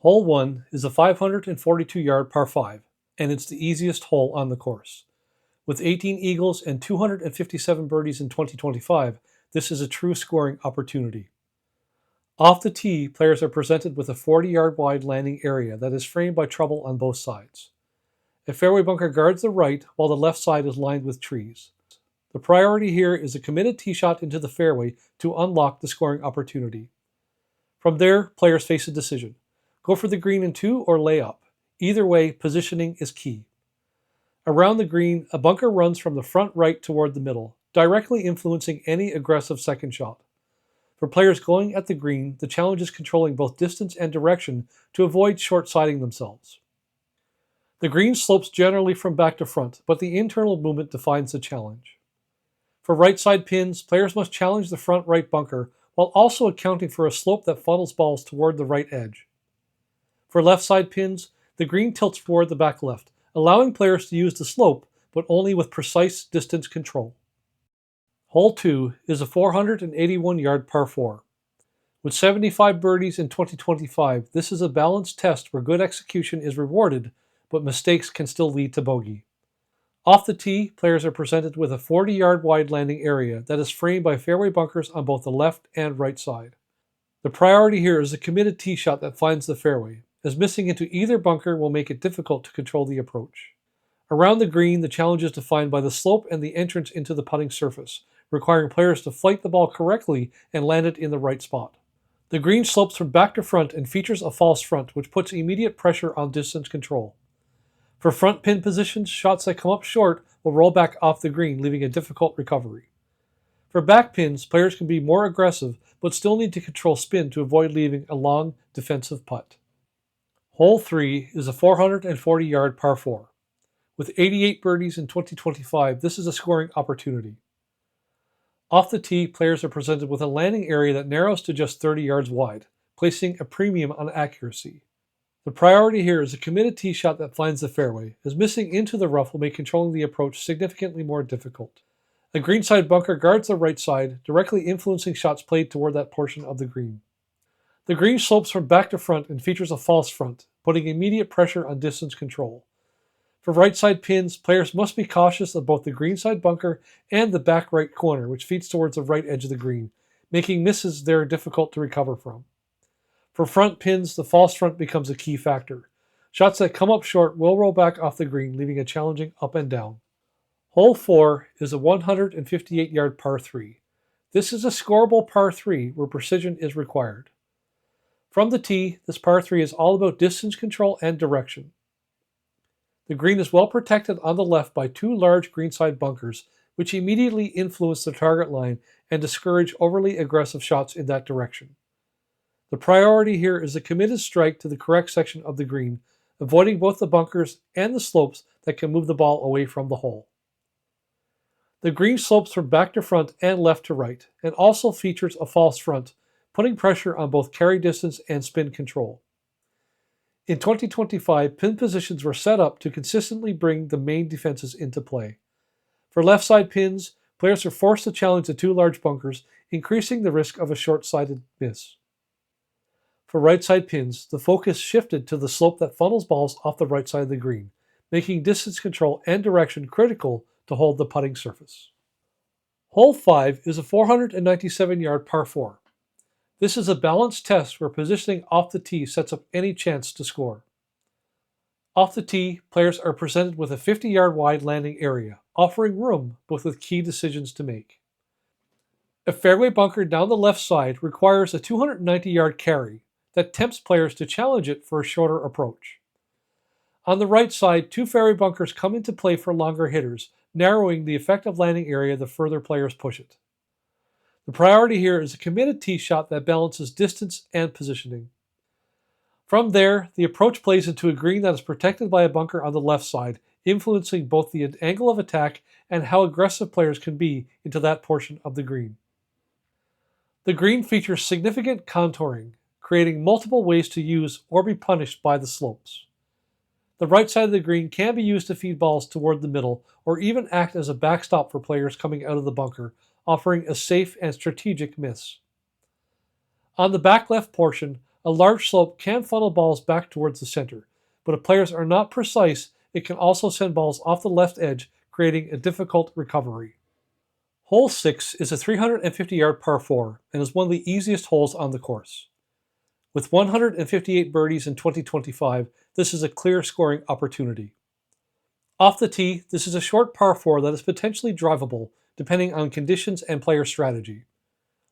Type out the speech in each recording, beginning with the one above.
Hole 1 is a 542-yard par 5, and it's the easiest hole on the course. With 18 eagles and 257 birdies in 2025, this is a true scoring opportunity. Off the tee, players are presented with a 40-yard wide landing area that is framed by trouble on both sides. A fairway bunker guards the right, while the left side is lined with trees. The priority here is a committed tee shot into the fairway to unlock the scoring opportunity. From there, players face a decision. Go for the green in 2 or lay up. Either way, positioning is key. Around the green, a bunker runs from the front right toward the middle, directly influencing any aggressive second shot. For players going at the green, the challenge is controlling both distance and direction to avoid short-siding themselves. The green slopes generally from back to front, but the internal movement defines the challenge. For right side pins, players must challenge the front right bunker while also accounting for a slope that funnels balls toward the right edge. For left side pins, the green tilts toward the back left, allowing players to use the slope, but only with precise distance control. Hole 2 is a 481-yard par 4. With 75 birdies in 2025, this is a balanced test where good execution is rewarded, but mistakes can still lead to bogey. Off the tee, players are presented with a 40-yard wide landing area that is framed by fairway bunkers on both the left and right side. The priority here is a committed tee shot that finds the fairway, as missing into either bunker will make it difficult to control the approach. Around the green, the challenge is defined by the slope and the entrance into the putting surface, requiring players to flight the ball correctly and land it in the right spot. The green slopes from back to front and features a false front, which puts immediate pressure on distance control. For front pin positions, shots that come up short will roll back off the green, leaving a difficult recovery. For back pins, players can be more aggressive, but still need to control spin to avoid leaving a long defensive putt. Hole 3 is a 440-yard par 4. With 88 birdies in 2025, this is a scoring opportunity. Off the tee, players are presented with a landing area that narrows to just 30 yards wide, placing a premium on accuracy. The priority here is a committed tee shot that finds the fairway, as missing into the rough will make controlling the approach significantly more difficult. A greenside bunker guards the right side, directly influencing shots played toward that portion of the green. The green slopes from back to front and features a false front, putting immediate pressure on distance control. For right side pins, players must be cautious of both the greenside bunker and the back right corner, which feeds towards the right edge of the green, making misses there difficult to recover from. For front pins, the false front becomes a key factor. Shots that come up short will roll back off the green, leaving a challenging up and down. Hole 4 is a 158-yard par 3. This is a scoreable par 3 where precision is required. From the tee, this par 3 is all about distance control and direction. The green is well protected on the left by 2 large greenside bunkers, which immediately influence the target line and discourage overly aggressive shots in that direction. The priority here is a committed strike to the correct section of the green, avoiding both the bunkers and the slopes that can move the ball away from the hole. The green slopes from back to front and left to right, and also features a false front, putting pressure on both carry distance and spin control. In 2025, pin positions were set up to consistently bring the main defenses into play. For left side pins, players are forced to challenge the 2 large bunkers, increasing the risk of a short-sided miss. For right side pins, the focus shifted to the slope that funnels balls off the right side of the green, making distance control and direction critical to hold the putting surface. Hole 5 is a 497-yard par 4. This is a balanced test where positioning off the tee sets up any chance to score. Off the tee, players are presented with a 50-yard wide landing area, offering room but with key decisions to make. A fairway bunker down the left side requires a 290-yard carry that tempts players to challenge it for a shorter approach. On the right side, 2 fairway bunkers come into play for longer hitters, narrowing the effective landing area the further players push it. The priority here is a committed tee shot that balances distance and positioning. From there, the approach plays into a green that is protected by a bunker on the left side, influencing both the angle of attack and how aggressive players can be into that portion of the green. The green features significant contouring, creating multiple ways to use or be punished by the slopes. The right side of the green can be used to feed balls toward the middle or even act as a backstop for players coming out of the bunker, offering a safe and strategic miss. On the back left portion, A large slope can funnel balls back towards the center, but if players are not precise, it can also send balls off the left edge, creating a difficult recovery. Hole 6 is a 350-yard par 4 and is one of the easiest holes on the course. With 158 birdies in 2025, this is a clear scoring opportunity. Off the tee, this is a short par 4 that is potentially drivable, depending on conditions and player strategy.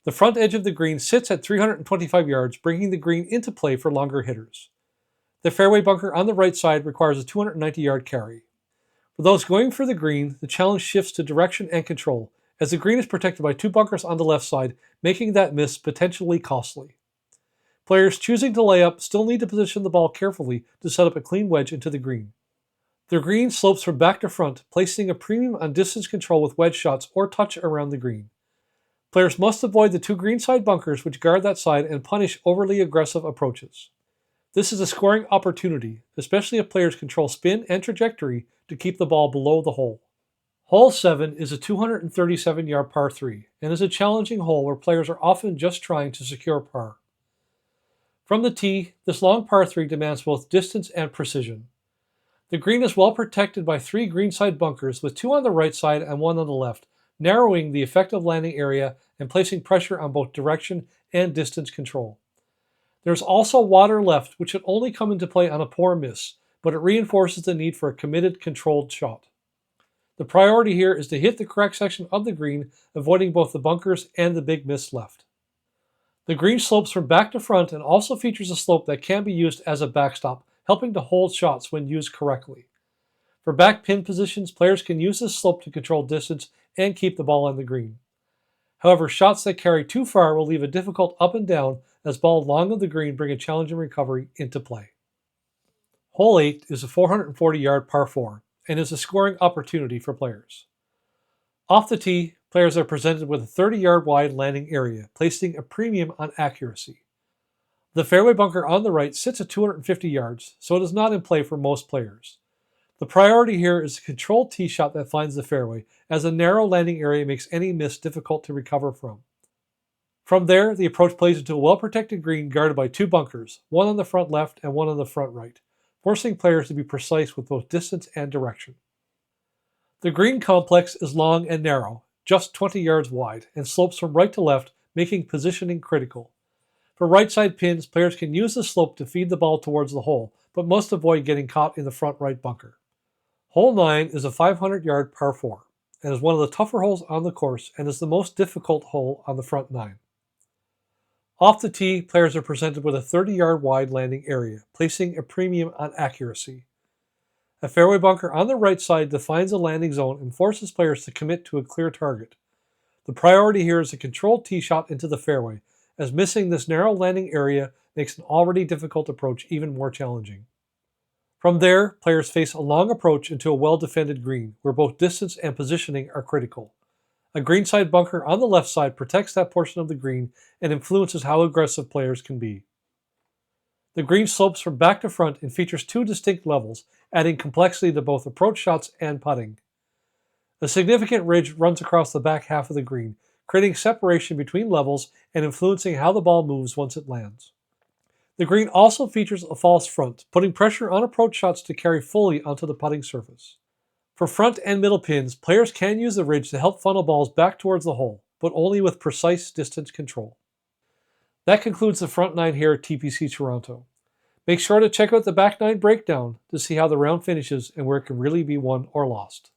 The front edge of the green sits at 325 yards, bringing the green into play for longer hitters. The fairway bunker on the right side requires a 290-yard carry. For those going for the green, the challenge shifts to direction and control, as the green is protected by 2 bunkers on the left side, making that miss potentially costly. Players choosing to lay up still need to position the ball carefully to set up a clean wedge into the green. The green slopes from back to front, placing a premium on distance control with wedge shots or touch around the green. Players must avoid the 2 greenside bunkers which guard that side and punish overly aggressive approaches. This is a scoring opportunity, especially if players control spin and trajectory to keep the ball below the hole. Hole 7 is a 237-yard par 3 and is a challenging hole where players are often just trying to secure par. From the tee, this long par 3 demands both distance and precision. The green is well protected by 3 greenside bunkers with 2 on the right side and 1 on the left, narrowing the effective landing area and placing pressure on both direction and distance control. There's also water left, which should only come into play on a poor miss, but it reinforces the need for a committed, controlled shot. The priority here is to hit the correct section of the green, avoiding both the bunkers and the big miss left. The green slopes from back to front and also features a slope that can be used as a backstop, helping to hold shots when used correctly. For back pin positions, players can use this slope to control distance and keep the ball on the green. However, shots that carry too far will leave a difficult up and down as balls long of the green bring a challenging recovery into play. Hole 8 is a 440-yard par 4 and is a scoring opportunity for players. Off the tee, players are presented with a 30-yard wide landing area, placing a premium on accuracy. The fairway bunker on the right sits at 250 yards, so it is not in play for most players. The priority here is a controlled tee shot that finds the fairway, as a narrow landing area makes any miss difficult to recover from. From there, the approach plays into a well-protected green guarded by 2 bunkers, 1 on the front left and 1 on the front right, forcing players to be precise with both distance and direction. The green complex is long and narrow, just 20 yards wide, and slopes from right to left, making positioning critical. For right side pins, players can use the slope to feed the ball towards the hole, but must avoid getting caught in the front right bunker. Hole 9 is a 500-yard par 4 and is one of the tougher holes on the course and is the most difficult hole on the front 9. Off the tee, players are presented with a 30-yard wide landing area, placing a premium on accuracy. A fairway bunker on the right side defines a landing zone and forces players to commit to a clear target. The priority here is a controlled tee shot into the fairway, as missing this narrow landing area makes an already difficult approach even more challenging. From there, players face a long approach into a well-defended green, where both distance and positioning are critical. A greenside bunker on the left side protects that portion of the green and influences how aggressive players can be. The green slopes from back to front and features 2 distinct levels, adding complexity to both approach shots and putting. A significant ridge runs across the back half of the green, creating separation between levels and influencing how the ball moves once it lands. The green also features a false front, putting pressure on approach shots to carry fully onto the putting surface. For front and middle pins, players can use the ridge to help funnel balls back towards the hole, but only with precise distance control. That concludes the front 9 here at TPC Toronto. Make sure to check out the back 9 breakdown to see how the round finishes and where it can really be won or lost.